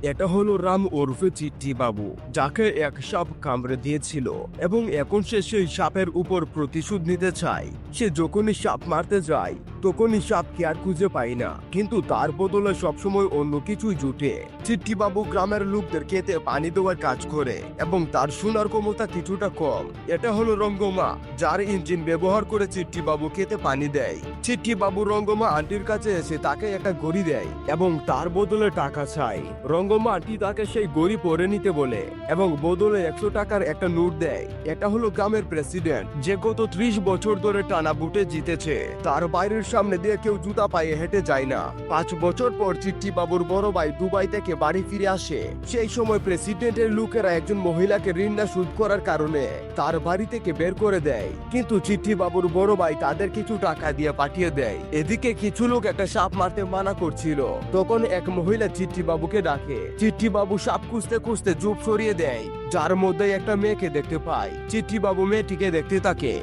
এটা হলো রাম ওরফে চিট্টি বাবু, যাকে এক সাপ কামড়ে দিয়েছিল এবং এখন সে সেই সাপের উপর প্রতিশোধ নিতে চায়। সে যখনই সাপ মারতে যায় তখনই সাপকে আর খুঁজে পায় না, কিন্তু তার বদলে সবসময় অন্য কিছুই জুটে। চিট্টি বাবু গ্রামের লোকদের খেতে পানি দেওয়ার কাজ করে এবং তার শোনার ক্ষমতা কিছুটা কম। এটা হলো রঙ্গমা, যার ইঞ্জিন ব্যবহার করে চিট্টি বাবু খেতে পানি দেয়। চিট্টি বাবু রঙ্গমা আন্টির কাছে এসে তাকে একটা ঘড়ি দেয় এবং তার বদলে টাকা চায়। রঙ্গমা আন্টি তাকে সেই ঘড়ি পরে নিতে বলে এবং বদলে 100 টাকার একটা নোট দেয়। এটা হলো গ্রামের প্রেসিডেন্ট, যে গত 30 বছর ধরে টানা বুটে জিতেছে। তার বাইরের সামনে দিয়ে কেউ জুতা পায়ে হেঁটে যায় না। 5 বছর পর চিট্টি বাবুর বড় ভাই দুবাই থেকে বাড়ি ফিরে আসে। সেই সময় প্রেসিডেন্টের লোকেরা একজন মহিলাকে ঋণ না শোধ করার কারণে তার বাড়ি থেকে বের করে দেয়, কিন্তু চিট্টি বাবুর বড় ভাই তাদের কিছু টাকা দিয়ে পাঠিয়ে দেয়। এদিকে কিছু লোক একটা সাপ মারতে মানা করছিল, তখন এক মহিলা চিট্টি বাবুকে ডাকে। চিট্টি বাবু সাপ খুঁজতে খুঁজতে জুপ সরিয়ে দেয়, যার মধ্যে একটা মেয়েকে দেখতে পায়। চিট্টি বাবু মেয়েটিকে দেখতে থাকে।